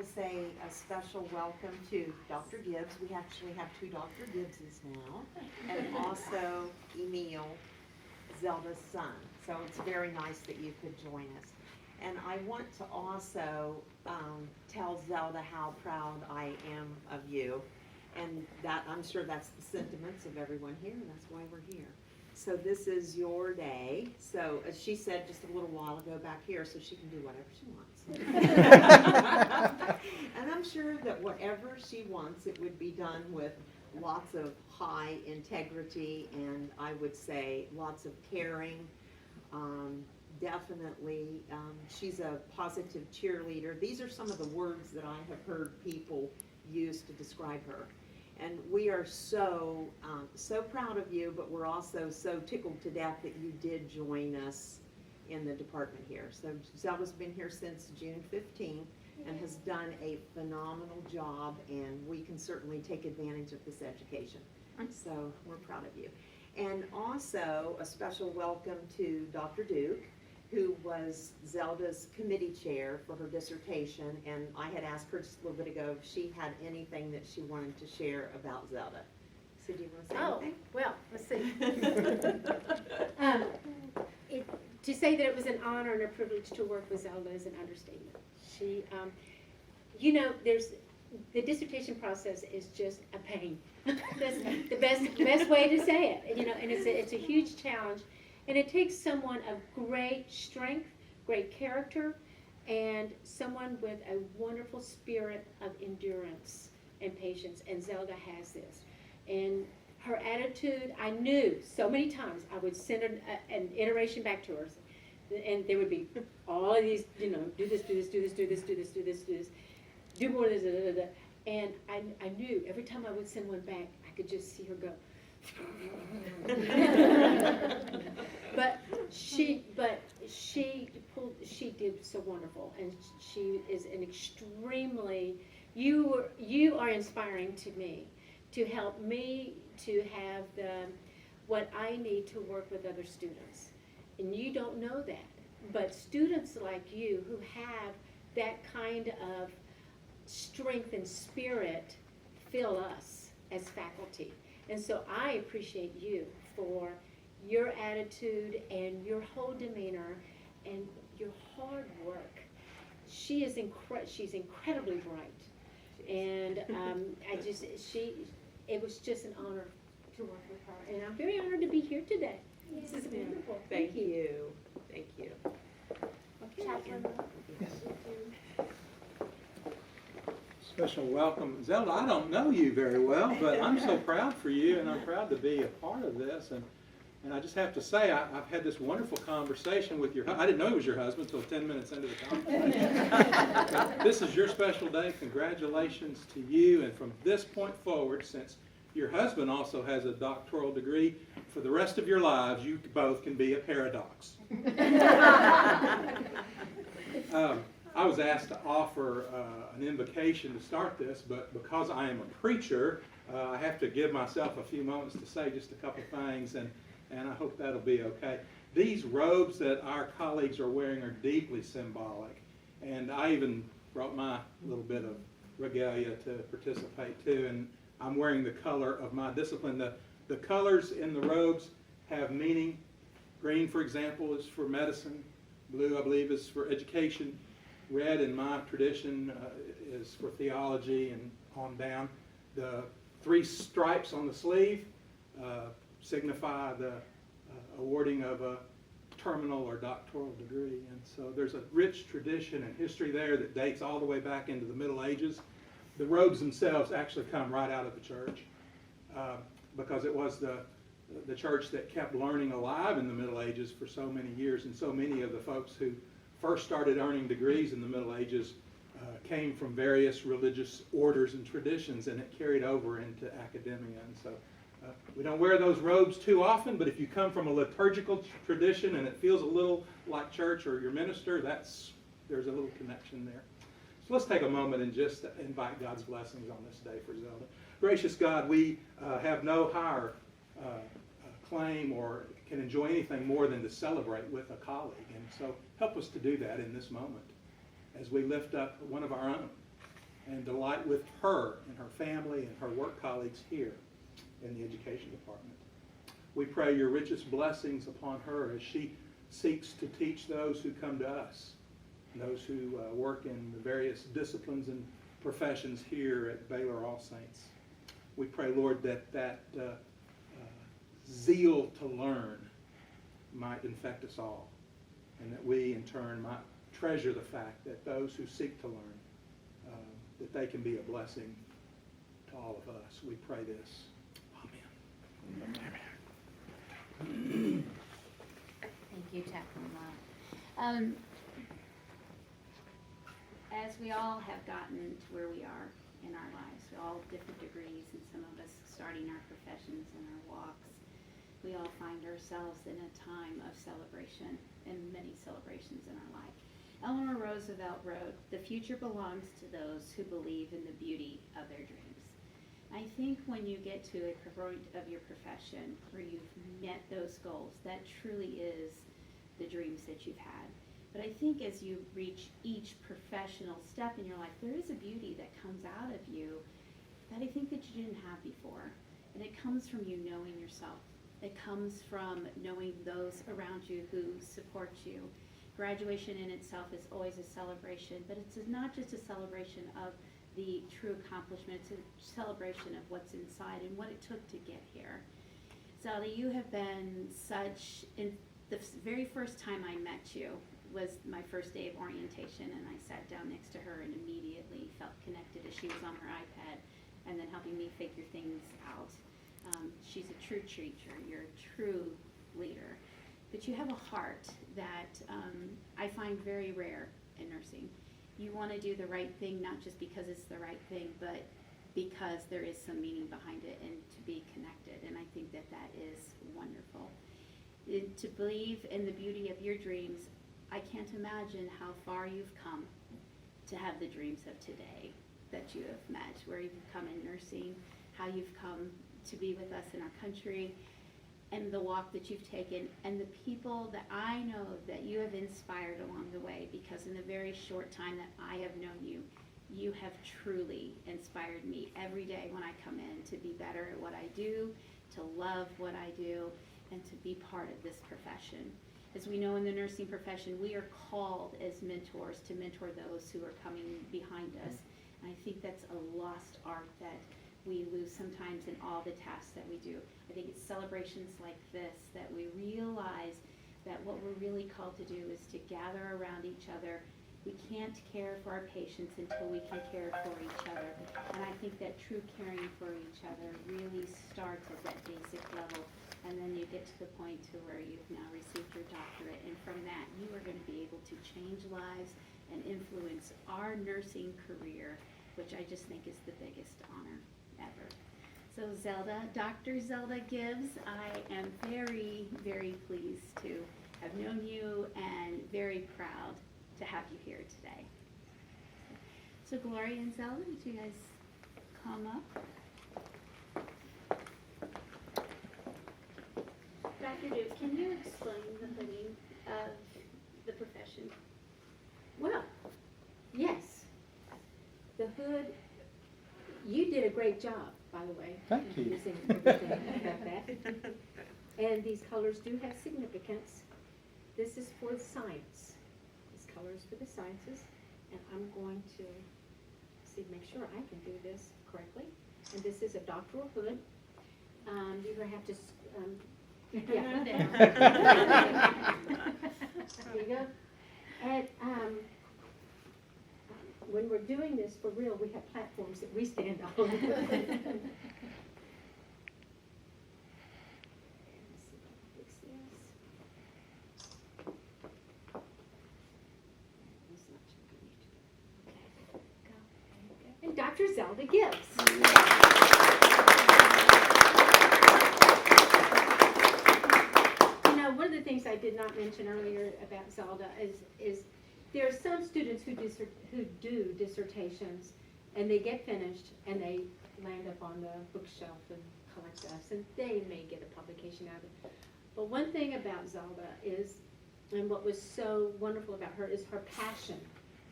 to say a special welcome to Dr. Gibbs. We actually have two Dr. Gibbses now, and also Emil, Zelda's son. So it's very nice that you could join us. And I want to also tell Zelda how proud I am of you, and that I'm sure that's the sentiments of everyone here, and that's why we're here. So this is your day. So as she said just a little while ago back here, so she can do whatever she wants. And I'm sure that whatever she wants, it would be done with lots of high integrity, and I would say lots of caring. Definitely, she's a positive cheerleader. These are some of the words that I have heard people use to describe her. And we are so proud of you, but we're also so tickled to death that you did join us in the department here. So Zelda's been here since June 15 and has done a phenomenal job, and we can certainly take advantage of this education. So we're proud of you. And also a special welcome to Dr. Duke, who was Zelda's committee chair for her dissertation, and I had asked her just a little bit ago if she had anything that she wanted to share about Zelda. So do you want to say anything? Well, let's see. To say that it was an honor and a privilege to work with Zelda is an understatement. She, the dissertation process is just a pain. That's the best way to say it. And it's a huge challenge. And it takes someone of great strength, great character, and someone with a wonderful spirit of endurance and patience. And Zelda has this. And her attitude, I knew so many times I would send an iteration back to her. And there would be all of these, do this, do this, do this, do this, do this, do this, do this, do more of this, da, da, da. And I knew every time I would send one back, I could just see her go. But she did so wonderful, and she is an extremely. You are inspiring to me, to help me to have what I need to work with other students, and you don't know that, but students like you who have that kind of strength and spirit fill us as faculty. And so I appreciate you for your attitude and your whole demeanor and your hard work. She's incredibly bright, and it was just an honor to work with her, and I'm very honored to be here today. Yes. This is wonderful. Thank you. Thank you. Okay. Chaplain. Yes. Special welcome. Zelda, I don't know you very well, but I'm so proud for you, and I'm proud to be a part of this. And I just have to say, I've had this wonderful conversation with your husband. I didn't know he was your husband until 10 minutes into the conversation. This is your special day. Congratulations to you. And from this point forward, since your husband also has a doctoral degree, for the rest of your lives, you both can be a paradox. I was asked to offer an invocation to start this, but because I am a preacher, I have to give myself a few moments to say just a couple things, and I hope that'll be okay. These robes that our colleagues are wearing are deeply symbolic, and I even brought my little bit of regalia to participate too, and I'm wearing the color of my discipline. The colors in the robes have meaning. Green, for example, is for medicine. Blue, I believe, is for education. Red, in my tradition, is for theology and on down. The three stripes on the sleeve signify the awarding of a terminal or doctoral degree. And so there's a rich tradition and history there that dates all the way back into the Middle Ages. The robes themselves actually come right out of the church because it was the church that kept learning alive in the Middle Ages for so many years, and so many of the folks who first started earning degrees in the Middle Ages came from various religious orders and traditions, and it carried over into academia. And so we don't wear those robes too often, but if you come from a liturgical tradition and it feels a little like church or your minister, there's a little connection there. So let's take a moment and just invite God's blessings on this day for Zelda. Gracious God, we have no higher claim or can enjoy anything more than to celebrate with a colleague. And so help us to do that in this moment as we lift up one of our own and delight with her and her family and her work colleagues here in the education department. We pray your richest blessings upon her as she seeks to teach those who come to us, those who work in the various disciplines and professions here at Baylor All Saints. We pray, Lord, that zeal to learn might infect us all, and that we, in turn, might treasure the fact that those who seek to learn, that they can be a blessing to all of us. We pray this. Amen. Thank you, Chaplain Love. As we all have gotten to where we are in our lives, we all have different degrees, and some of us starting our professions and our walks, we all find ourselves in a time of celebration, and many celebrations in our life. Eleanor Roosevelt wrote, "The future belongs to those who believe in the beauty of their dreams." I think when you get to a point of your profession where you've met those goals, that truly is the dreams that you've had. But I think as you reach each professional step in your life, there is a beauty that comes out of you that I think that you didn't have before. And it comes from you knowing yourself. It comes from knowing those around you who support you. Graduation in itself is always a celebration, but it's not just a celebration of the true accomplishment, it's a celebration of what's inside and what it took to get here. Zelda, you have been such, in the very first time I met you was my first day of orientation, and I sat down next to her and immediately felt connected as she was on her iPad and then helping me figure things out. She's a true teacher, you're a true leader, but you have a heart that I find very rare in nursing. You want to do the right thing, not just because it's the right thing, but because there is some meaning behind it and to be connected, and I think that that is wonderful. To believe in the beauty of your dreams, I can't imagine how far you've come to have the dreams of today that you have met, where you've come in nursing, how you've come to be with us in our country, and the walk that you've taken, and the people that I know that you have inspired along the way, because in the very short time that I have known you, you have truly inspired me every day when I come in to be better at what I do, to love what I do, and to be part of this profession. As we know in the nursing profession, we are called as mentors to mentor those who are coming behind us. And I think that's a lost art that we lose sometimes in all the tasks that we do. I think it's celebrations like this that we realize that what we're really called to do is to gather around each other. We can't care for our patients until we can care for each other. And I think that true caring for each other really starts at that basic level. And then you get to the point to where you've now received your doctorate. And from that, you are going to be able to change lives and influence our nursing career, which I just think is the biggest honor ever. So Zelda, Dr. Zelda Gibbs, I am very, very pleased to have known you and very proud to have you here today. So Gloria and Zelda, would you guys come up? Dr. Gibbs, can you explain the hooding of the profession? Well, yes. The hood, you did a great job, by the way. Thank you. Using everything about that. And these colors do have significance. This is for science. This color is for the sciences. And I'm going to make sure I can do this correctly. And this is a doctoral hood. You're going to have to, yeah. There you go. And when we're doing this for real, we have platforms that we stand on. Let's see if I can fix this. It's not too good. Okay, go. And Dr. Zelda Gibbs. You know, one of the things I did not mention earlier about Zelda is there are some students who do dissertations, and they get finished, and they land up on the bookshelf and collect dust, and they may get a publication out of it. But one thing about Zelda is, and what was so wonderful about her, is her passion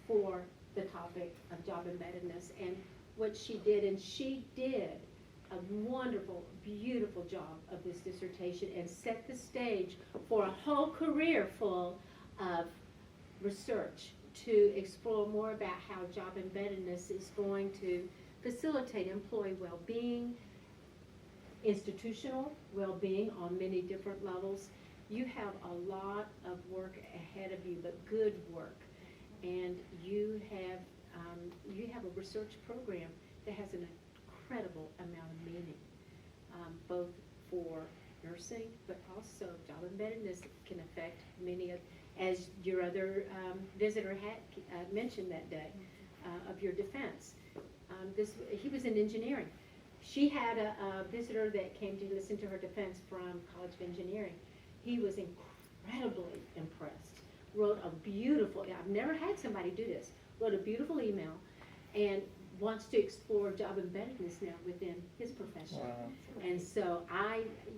for the topic of job embeddedness and what she did, and she did a wonderful, beautiful job of this dissertation and set the stage for a whole career full of research to explore more about how job embeddedness is going to facilitate employee well-being, institutional well-being on many different levels. You have a lot of work ahead of you, but good work. And you have a research program that has an incredible amount of meaning, both for nursing, but also job embeddedness can affect many of, as your other visitor had mentioned that day, of your defense. He was in engineering. She had a visitor that came to listen to her defense from College of Engineering. He was incredibly impressed. Wrote a beautiful, I've never had somebody do this, wrote a beautiful email and wants to explore job embeddedness now within his profession. Wow. And so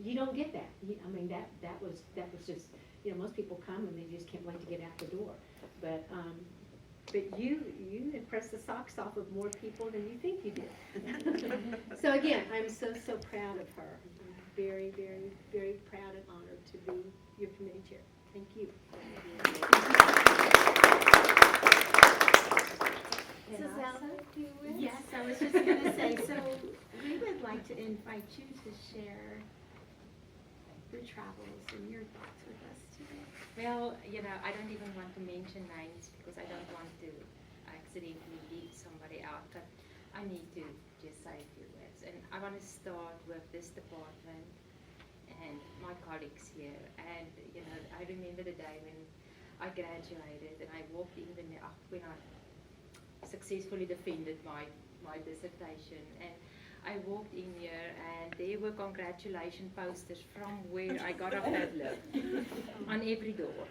you don't get that. I mean, that was just, most people come and they just can't wait to get out the door. But you impressed the socks off of more people than you think you did. So again, I'm so proud of her. I'm very, very, very proud and honored to be your committee chair. Thank you. Zelda, yes, I was just going to say, so we would like to invite you to share your travels and your thoughts with us today. Well, I don't even want to mention names because I don't want to accidentally leave somebody out, but I need to just say a few words. And I want to start with this department and my colleagues here. And, I remember the day when I graduated and I walked in when I successfully defended my dissertation. And I walked in here and there were congratulation posters from where I got off that lift on every door.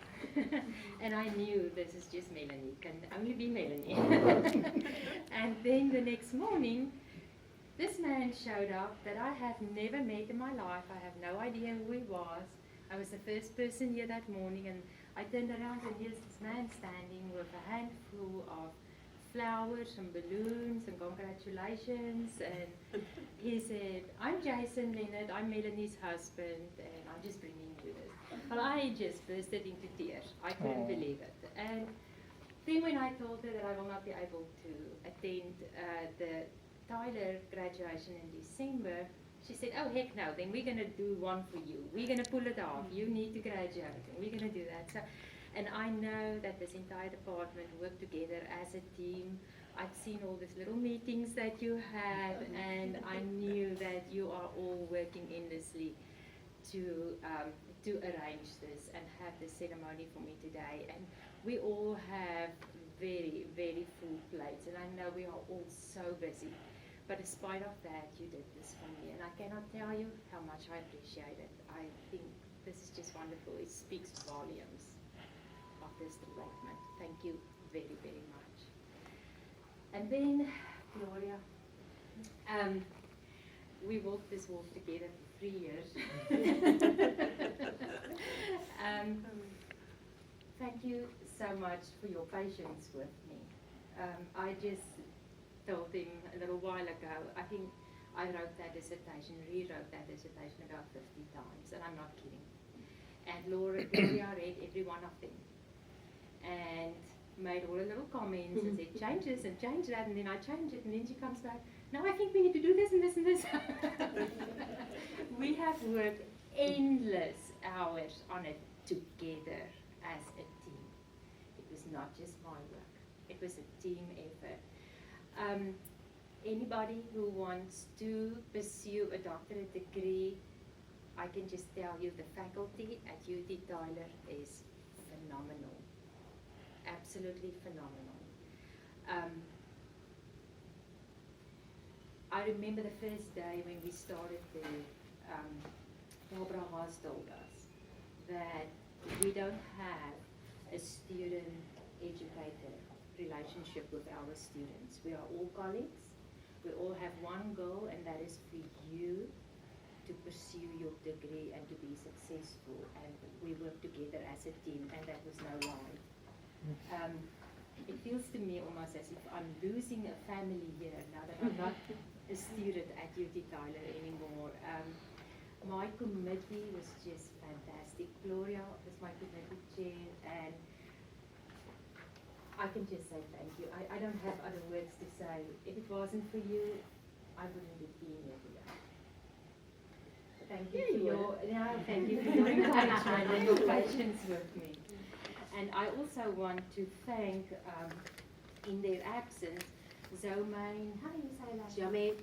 And I knew this is just Melanie, can only be Melanie. And then the next morning, this man showed up that I have never met in my life. I have no idea who he was. I was the first person here that morning, and I turned around and here's this man standing with a handful of flowers and balloons and congratulations, and he said, "I'm Jason Leonard, I'm Melanie's husband, and I'm just bringing you this." Well, I just bursted into tears. I couldn't believe it. And then when I told her that I will not be able to attend the Tyler graduation in December, she said, "Oh heck no, then we're going to do one for you. We're going to pull it off. You need to graduate, and we're going to do that." So, and I know that this entire department worked together as a team. I've seen all these little meetings that you had, and I knew that you are all working endlessly to arrange this and have this ceremony for me today. And we all have very, very full plates, and I know we are all so busy. But in spite of that, you did this for me, and I cannot tell you how much I appreciate it. I think this is just wonderful. It speaks volumes of this development. Thank you very, very much. And then, Gloria, we walked this walk together for 3 years. Thank you so much for your patience with me. I just told him a little while ago, I think I wrote that dissertation, rewrote that dissertation about 50 times, and I'm not kidding. And Gloria read every one of them and made all the little comments and said, "Change this and change that," and then I change it, and then she comes back, "No, I think we need to do this and this and this." We have worked endless hours on it together as a team. It was not just my work, it was a team effort. Anybody who wants to pursue a doctorate degree, I can just tell you the faculty at UT Tyler is phenomenal. Absolutely phenomenal. I remember the first day when we started there, Barbara Haas told us that we don't have a student-educator relationship with our students. We are all colleagues. We all have one goal, and that is for you to pursue your degree and to be successful. And we work together as a team, and that was no lie. it feels to me almost as if I'm losing a family here now that I'm not a student at UT Tyler anymore. My committee was just fantastic. Gloria was my committee chair, and I can just say thank you. I don't have other words to say. If it wasn't for you, I wouldn't have been here today. Thank you for your, thank you for your encouragement and your patience with me. And I also want to thank, in their absence, Zomain, how do you say that? Zomain,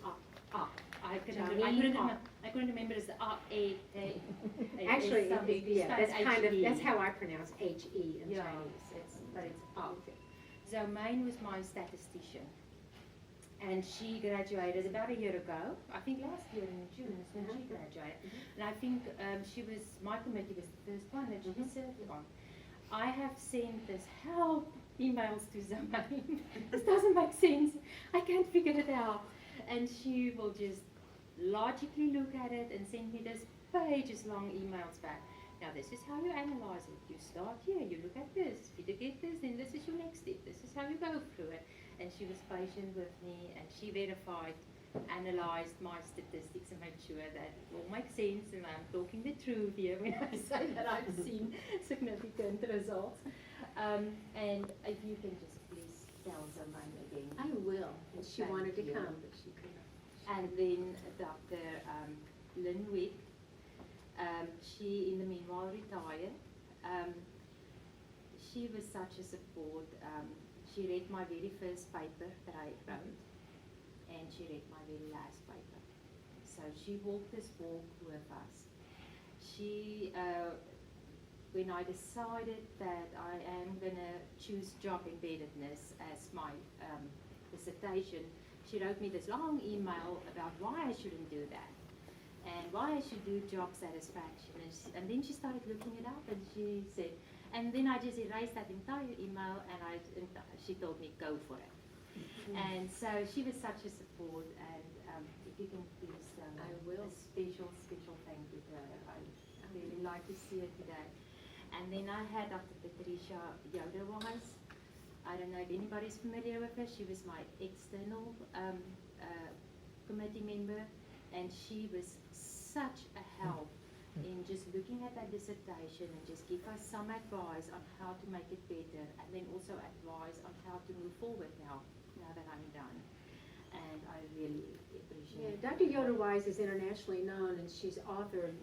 I couldn't remember it's Actually, that's how I I pronounce H-E in Chinese. but it's up. Zomain was my statistician. And she graduated about a year ago. I think last year in June is when she graduated. And I think my committee was the first one that she served on. I have sent this help emails to Zomain. This doesn't make sense. I can't figure it out. And she will just logically look at it and send me this pages long emails back. Now this is how you analyze it. You start here, you look at this. If you get this, then this is your next step. This is how you go through it. And she was patient with me, and she verified, analyzed my statistics and made sure that it all makes sense and I'm talking the truth here when I say that I've seen significant results. And if you can just please tell Zomain again. I will. And she Thank wanted to you. come, but she couldn't. And then Dr. Lynn Wick, she in the meanwhile retired. She was such a support. She read my very first paper that I wrote, and she read my very last paper. So she walked this walk with us. She, when I decided that I am going to choose job embeddedness as my dissertation, she wrote me this long email about why I shouldn't do that and why I should do job satisfaction. And then she started looking it up, and she said, and then I just erased that entire email, and she told me, go for it. And so she was such a support, and if you can please I will. a special thank you to her. I really like to see her today. And then I had Dr. Patricia Yoderwise. I don't know if anybody's familiar with her. She was my external committee member, and she was such a help in just looking at that dissertation and just give us some advice on how to make it better, and then also advice on how to move forward now that I'm done. And I really appreciate it. Dr. Yoder-Wise is internationally known, and she's authored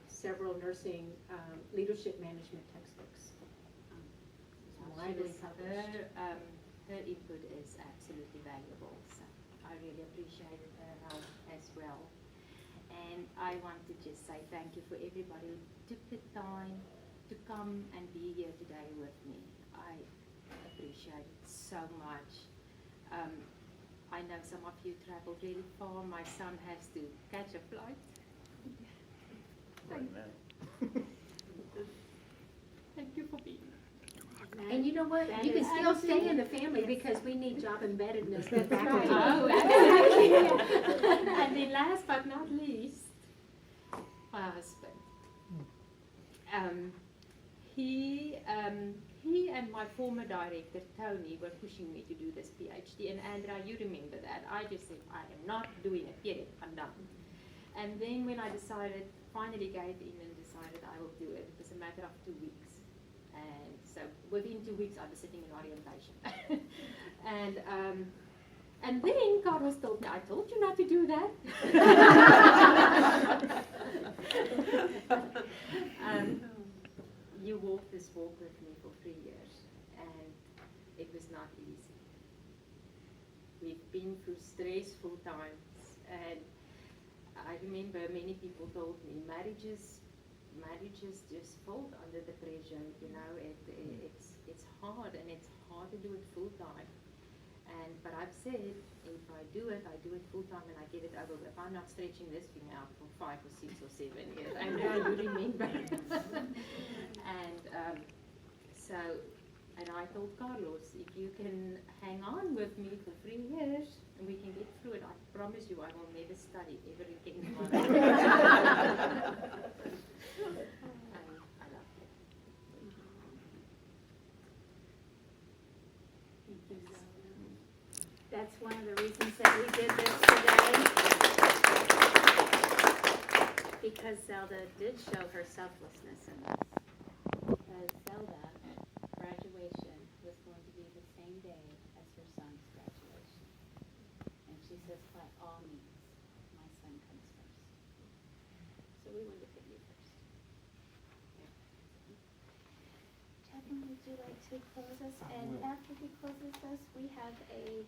several nursing leadership management textbooks. Widely published. Her input is absolutely valuable, so I really appreciated her help as well. And I want to just say thank you for everybody who took the time to come and be here today with me. I appreciate it so much. I know some of you travel really far. My son has to catch a flight. Thank you for being here. And you know what? You can still stay in the family because we need job embeddedness. That's right. Oh, absolutely. And then last but not least, my husband. He and my former director, Tony, were pushing me to do this PhD. And Andra, you remember that. I just said, I am not doing it, period, I'm done. And then when I finally gave in and decided I will do it, it was a matter of 2 weeks. And so within 2 weeks, I was sitting in orientation. And then Carlos told me, I told you not to do that. You walked this walk with me for 3 years, and it was not easy. We've been through stressful times, and I remember many people told me marriages just fold under the pressure, you know, it's hard, and it's hard to do it full time. But I've said, if I do it full time and I get it over with. I'm not stretching this thing out for 5 or 6 or 7 years. I know you remember. And I told Carlos, if you can hang on with me for 3 years and we can get through it, I promise you I will never study ever again in my life. I love it. That's one of the reasons that we did this today. Because Zelda did show her selflessness in this. Because Zelda, graduation was going to be the same day as her son's graduation. And she says, by all means, my son comes first. So we wanted to put you first. Chapman, would you like to close us? And after he closes us, we have a